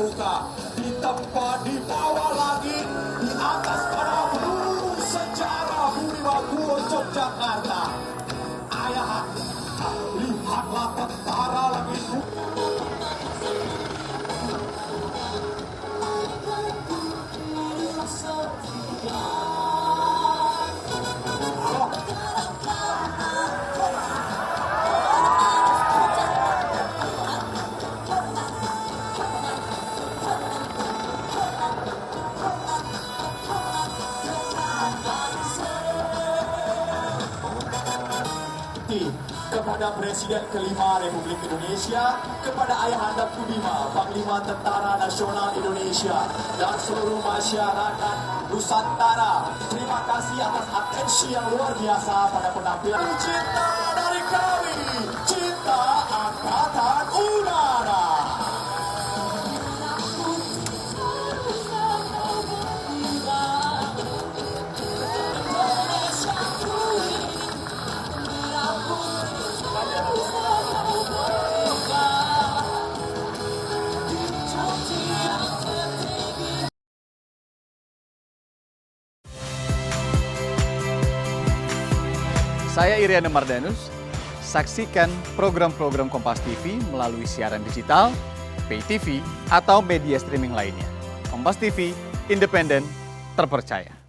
Buka di tempat di bawah langit, di atas para peluru sejarah Buniwa Yogyakarta. Ayah, lihatlah tentara langit. Kepada Presiden kelima Republik Indonesia, kepada Ayahanda Kubima, Panglima Tentara Nasional Indonesia, dan seluruh masyarakat Nusantara, terima kasih atas atensi yang luar biasa pada penampilan. Cinta dari kami, cinta Angkatan Udara. Saya Iriana Mardanus, saksikan program-program Kompas TV melalui siaran digital, pay TV, atau media streaming lainnya. Kompas TV, independen, terpercaya.